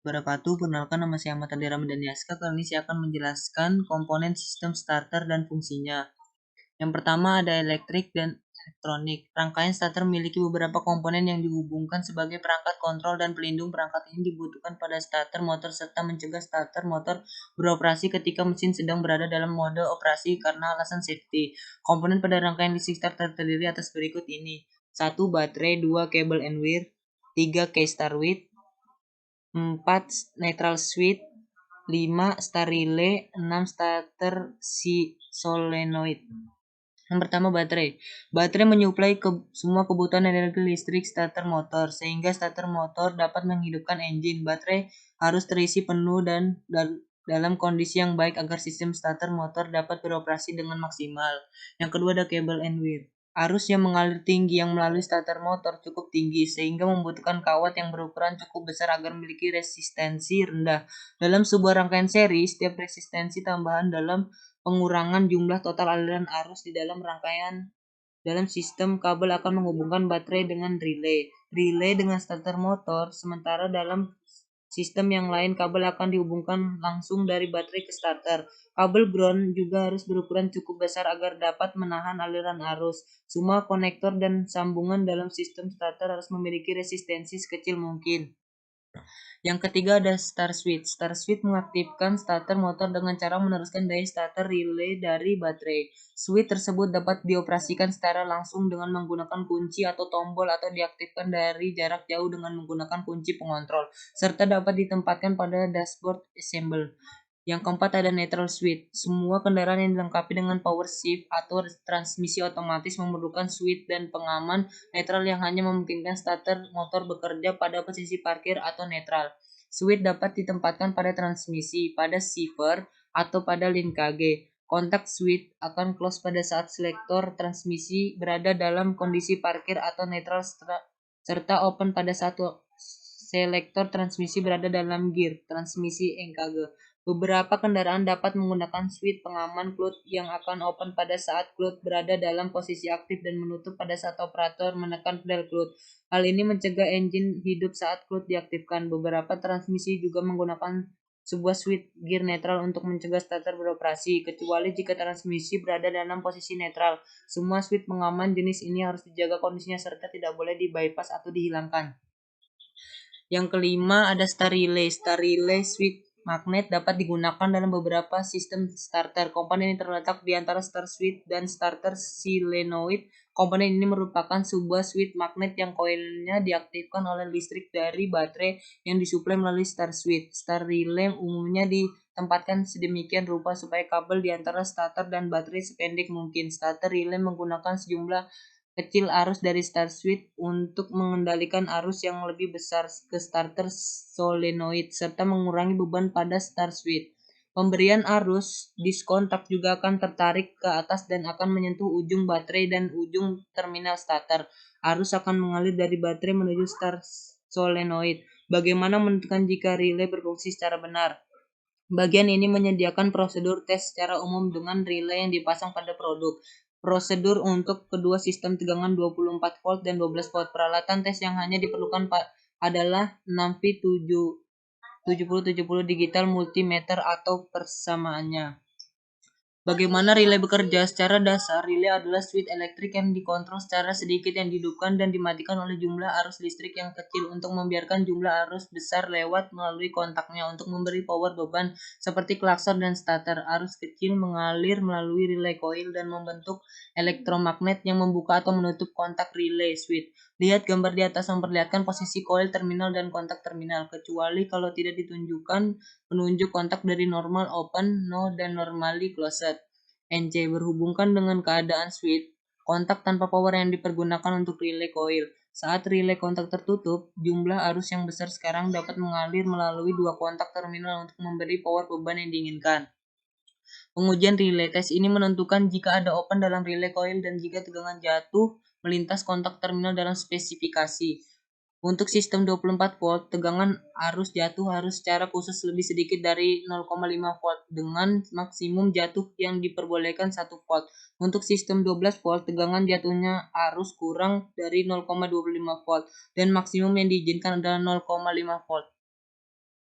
wabarakatuh. Perkenalkan, nama saya Ahmad Adi Ramadhani Aska. Kali ini saya akan menjelaskan komponen sistem starter dan fungsinya. Yang pertama ada elektrik dan elektronik. Rangkaian starter memiliki beberapa komponen yang dihubungkan sebagai perangkat kontrol dan pelindung. Perangkat ini dibutuhkan pada starter motor serta mencegah starter motor beroperasi ketika mesin sedang berada dalam mode operasi karena alasan safety. Komponen pada rangkaian listrik starter terdiri atas berikut ini. 1. Baterai, 2. Kabel and wire, 3. key start switch, 4. neutral switch, 5. star relay, 6. starter solenoid. Yang pertama, baterai. Baterai menyuplai semua kebutuhan energi listrik starter motor, sehingga starter motor dapat menghidupkan engine. Baterai harus terisi penuh dan dalam kondisi yang baik agar sistem starter motor dapat beroperasi dengan maksimal. Yang kedua ada kabel and wire. Arus yang mengalir tinggi yang melalui starter motor cukup tinggi, sehingga membutuhkan kawat yang berukuran cukup besar agar memiliki resistensi rendah. Dalam sebuah rangkaian seri, setiap resistensi tambahan dalam pengurangan jumlah total aliran arus di dalam rangkaian dalam sistem kabel akan menghubungkan baterai dengan relay dengan starter motor, sementara dalam sistem yang lain kabel akan dihubungkan langsung dari baterai ke starter. Kabel ground juga harus berukuran cukup besar agar dapat menahan aliran arus. Semua konektor dan sambungan dalam sistem starter harus memiliki resistensi sekecil mungkin. Yang ketiga ada start switch. Start switch mengaktifkan starter motor dengan cara meneruskan daya starter relay dari baterai. Switch tersebut dapat dioperasikan secara langsung dengan menggunakan kunci atau tombol atau diaktifkan dari jarak jauh dengan menggunakan kunci pengontrol, serta dapat ditempatkan pada dashboard assemble. Yang keempat ada neutral switch. Semua kendaraan yang dilengkapi dengan power shift atau transmisi otomatis memerlukan switch dan pengaman netral yang hanya memungkinkan starter motor bekerja pada posisi parkir atau netral. Switch dapat ditempatkan pada transmisi, pada shifter, atau pada link KG. Kontak switch akan close pada saat selektor transmisi berada dalam kondisi parkir atau netral serta open pada saat selektor transmisi berada dalam gear transmisi NKG. Beberapa kendaraan dapat menggunakan switch pengaman clutch yang akan open pada saat clutch berada dalam posisi aktif dan menutup pada saat operator menekan pedal clutch. Hal ini mencegah engine hidup saat clutch diaktifkan. Beberapa transmisi juga menggunakan sebuah switch gear netral untuk mencegah starter beroperasi, kecuali jika transmisi berada dalam posisi netral. Semua switch pengaman jenis ini harus dijaga kondisinya serta tidak boleh di-bypass atau dihilangkan. Yang kelima ada star relay. Star relay switch magnet dapat digunakan dalam beberapa sistem starter. Komponen ini terletak di antara star switch dan starter solenoid. Komponen ini merupakan sebuah switch magnet yang koilnya diaktifkan oleh listrik dari baterai yang disuplai melalui star switch. Star relay umumnya ditempatkan sedemikian rupa supaya kabel di antara starter dan baterai sependek mungkin. Starter relay menggunakan sejumlah kecil arus dari start switch untuk mengendalikan arus yang lebih besar ke starter solenoid serta mengurangi beban pada start switch. Pemberian arus diskontak juga akan tertarik ke atas dan akan menyentuh ujung baterai dan ujung terminal starter. Arus akan mengalir dari baterai menuju start solenoid. Bagaimana menentukan jika relay berfungsi secara benar? Bagian ini menyediakan prosedur tes secara umum dengan relay yang dipasang pada produk. Prosedur untuk kedua sistem tegangan 24 volt dan 12 volt. Peralatan tes yang hanya diperlukan adalah 6V 7070 digital multimeter atau persamaannya. Bagaimana relay bekerja? Secara dasar, relay adalah switch elektrik yang dikontrol secara sedikit yang dihidupkan dan dimatikan oleh jumlah arus listrik yang kecil untuk membiarkan jumlah arus besar lewat melalui kontaknya untuk memberi power beban seperti klakson dan starter. Arus kecil mengalir melalui relay coil dan membentuk elektromagnet yang membuka atau menutup kontak relay switch. Lihat gambar di atas memperlihatkan posisi coil terminal dan kontak terminal, kecuali kalau tidak ditunjukkan penunjuk kontak dari normal open, no, dan normally closed. NC berhubungkan dengan keadaan switch kontak tanpa power yang dipergunakan untuk relay coil. Saat relay kontak tertutup, jumlah arus yang besar sekarang dapat mengalir melalui dua kontak terminal untuk memberi power beban yang diinginkan. Pengujian relay tes ini menentukan jika ada open dalam relay coil dan jika tegangan jatuh melintas kontak terminal dalam spesifikasi. Untuk sistem 24 volt, tegangan arus jatuh harus secara khusus lebih sedikit dari 0,5 volt dengan maksimum jatuh yang diperbolehkan 1 volt. Untuk sistem 12 volt, tegangan jatuhnya arus kurang dari 0,25 volt dan maksimum yang diizinkan adalah 0,5 volt.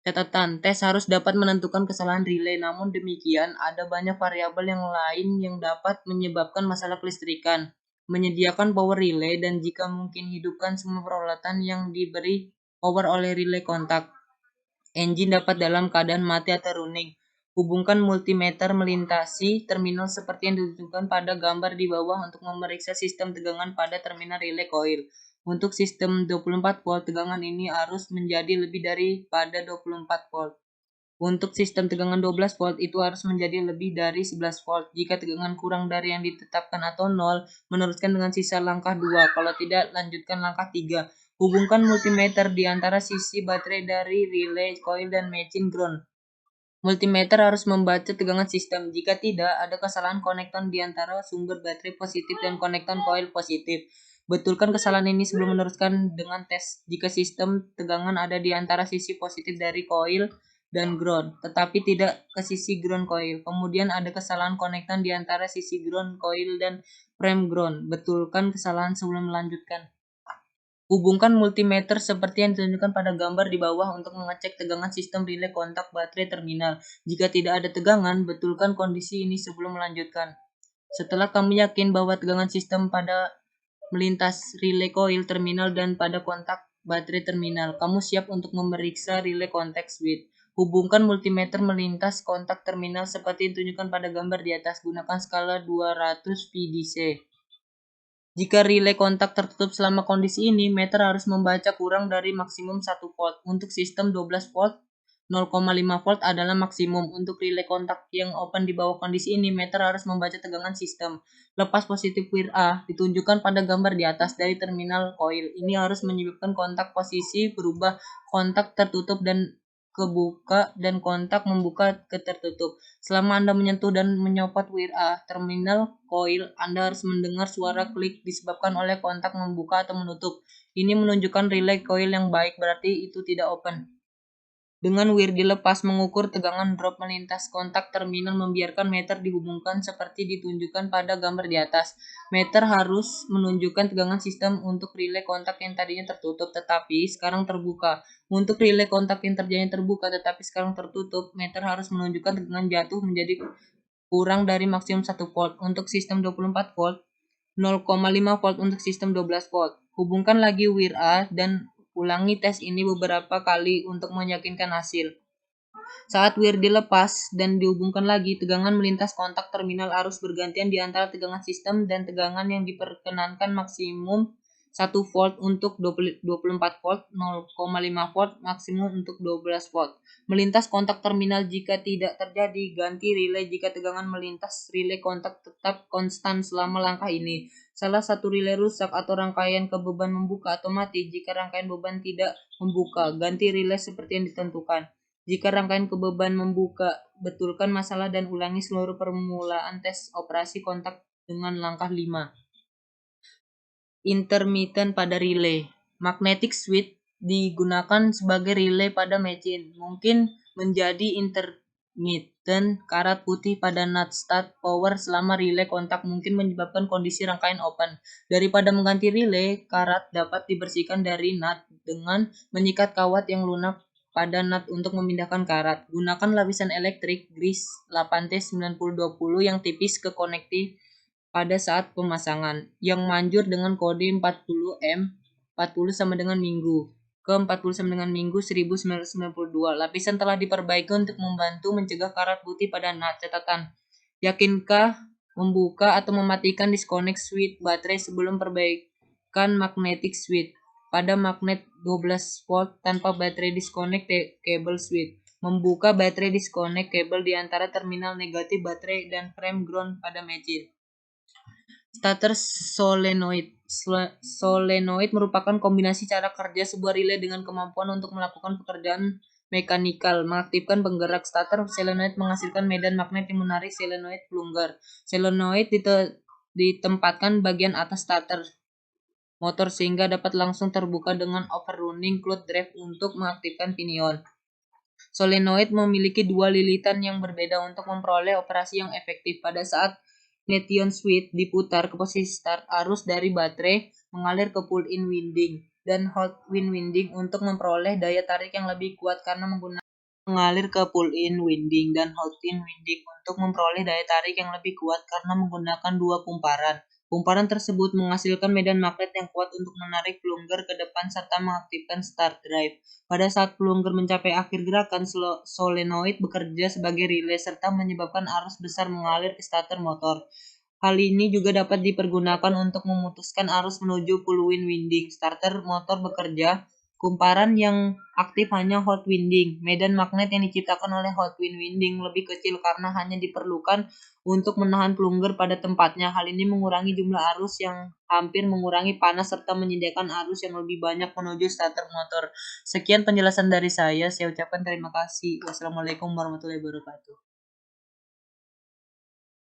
Catatan, tes harus dapat menentukan kesalahan relay, namun demikian ada banyak variabel yang lain yang dapat menyebabkan masalah kelistrikan. Menyediakan power relay dan jika mungkin hidupkan semua peralatan yang diberi power oleh relay kontak. Engine dapat dalam keadaan mati atau running. Hubungkan multimeter melintasi terminal seperti yang ditunjukkan pada gambar di bawah untuk memeriksa sistem tegangan pada terminal relay coil. Untuk sistem 24 volt, tegangan ini harus menjadi lebih daripada 24 volt. Untuk sistem tegangan 12 volt, itu harus menjadi lebih dari 11 volt. Jika tegangan kurang dari yang ditetapkan atau 0, meneruskan dengan sisa langkah 2. Kalau tidak, lanjutkan langkah 3. Hubungkan multimeter di antara sisi baterai dari relay coil dan machine ground. Multimeter harus membaca tegangan sistem. Jika tidak, ada kesalahan konektor di antara sumber baterai positif dan konektor koil positif. Betulkan kesalahan ini sebelum meneruskan dengan tes. Jika sistem tegangan ada di antara sisi positif dari koil dan ground, tetapi tidak ke sisi ground coil. Kemudian ada kesalahan konektor di antara sisi ground coil dan frame ground. Betulkan kesalahan sebelum melanjutkan. Hubungkan multimeter seperti yang ditunjukkan pada gambar di bawah untuk mengecek tegangan sistem relay kontak baterai terminal. Jika tidak ada tegangan, betulkan kondisi ini sebelum melanjutkan. Setelah kamu yakin bahwa tegangan sistem pada melintas relay coil terminal dan pada kontak baterai terminal, kamu siap untuk memeriksa relay contact switch. Hubungkan multimeter melintas kontak terminal seperti yang ditunjukkan pada gambar di atas. Gunakan skala 200 VDC. Jika relay kontak tertutup selama kondisi ini, meter harus membaca kurang dari maksimum 1 volt. Untuk sistem 12 volt, 0,5 volt adalah maksimum. Untuk relay kontak yang open di bawah kondisi ini, meter harus membaca tegangan sistem. Lepas positif wir A, ditunjukkan pada gambar di atas dari terminal coil. Ini harus menyebabkan kontak posisi berubah, kontak tertutup dan kebuka dan kontak membuka ke tertutup. Selama Anda menyentuh dan menyopot wir A, terminal coil, Anda harus mendengar suara klik disebabkan oleh kontak membuka atau menutup. Ini menunjukkan relay coil yang baik, berarti itu tidak open. Dengan wir dilepas, mengukur tegangan drop melintas kontak terminal, membiarkan meter dihubungkan seperti ditunjukkan pada gambar di atas. Meter harus menunjukkan tegangan sistem untuk relay kontak yang tadinya tertutup tetapi sekarang terbuka. Untuk relay kontak yang tadinya terbuka tetapi sekarang tertutup, meter harus menunjukkan tegangan jatuh menjadi kurang dari maksimum 1 volt. Untuk sistem 24 volt, 0,5 volt untuk sistem 12 volt. Hubungkan lagi wir A dan ulangi tes ini beberapa kali untuk meyakinkan hasil. Saat wir dilepas dan dihubungkan lagi, tegangan melintas kontak terminal arus bergantian di antara tegangan sistem dan tegangan yang diperkenankan maksimum 1 volt untuk 24 volt, 0,5 volt maksimum untuk 12 volt. Melintas kontak terminal jika tidak terjadi, ganti relay jika tegangan melintas relay kontak tetap konstan selama langkah ini. Salah satu relay rusak atau rangkaian ke beban membuka atau mati. Jika rangkaian beban tidak membuka, ganti relay seperti yang ditentukan. Jika rangkaian ke beban membuka, betulkan masalah dan ulangi seluruh permulaan tes operasi kontak dengan langkah 5. Intermittent pada relay. Magnetic switch digunakan sebagai relay pada mesin. Mungkin menjadi intermittent. Karat putih pada nut start power selama relay kontak mungkin menyebabkan kondisi rangkaian open. Daripada mengganti relay, karat dapat dibersihkan dari nut dengan menyikat kawat yang lunak pada nut untuk memindahkan karat. Gunakan lapisan elektrik grease 8T9020 yang tipis ke konektif pada saat pemasangan, yang manjur dengan kode 40M, 40 sama dengan minggu, ke 40 sama dengan minggu 1992. Lapisan telah diperbaiki untuk membantu mencegah karat putih pada nut. Catatan, yakinkah membuka atau mematikan disconnect switch baterai sebelum perbaikan magnetic switch. Pada magnet 12 volt tanpa baterai disconnect cable switch. Membuka baterai disconnect kabel di antara terminal negatif baterai dan frame ground pada mesin. Starter solenoid. Solenoid merupakan kombinasi cara kerja sebuah relay dengan kemampuan untuk melakukan pekerjaan mekanikal. Mengaktifkan penggerak starter solenoid menghasilkan medan magnet yang menarik solenoid pelunggar. Solenoid ditempatkan bagian atas starter motor sehingga dapat langsung terbuka dengan overrunning cloth drive untuk mengaktifkan pinion. Solenoid memiliki dua lilitan yang berbeda untuk memperoleh operasi yang efektif. Pada saat ignition switch diputar ke posisi start, arus dari baterai mengalir ke pull-in winding dan hot winding untuk memperoleh daya tarik yang lebih kuat karena menggunakan mengalir ke pull-in winding dan hot-in winding untuk memperoleh daya tarik yang lebih kuat karena menggunakan dua kumparan. Kumparan tersebut menghasilkan medan magnet yang kuat untuk menarik plunger ke depan serta mengaktifkan start drive. Pada saat plunger mencapai akhir gerakan, solenoid bekerja sebagai relay serta menyebabkan arus besar mengalir ke starter motor. Hal ini juga dapat dipergunakan untuk memutuskan arus menuju pull-in winding. Starter motor bekerja. Kumparan yang aktif hanya hot winding. Medan magnet yang diciptakan oleh hot winding lebih kecil karena hanya diperlukan untuk menahan plunger pada tempatnya. Hal ini mengurangi jumlah arus yang hampir mengurangi panas serta menyediakan arus yang lebih banyak menuju starter motor. Sekian penjelasan dari saya. Saya ucapkan terima kasih. Wassalamualaikum warahmatullahi wabarakatuh.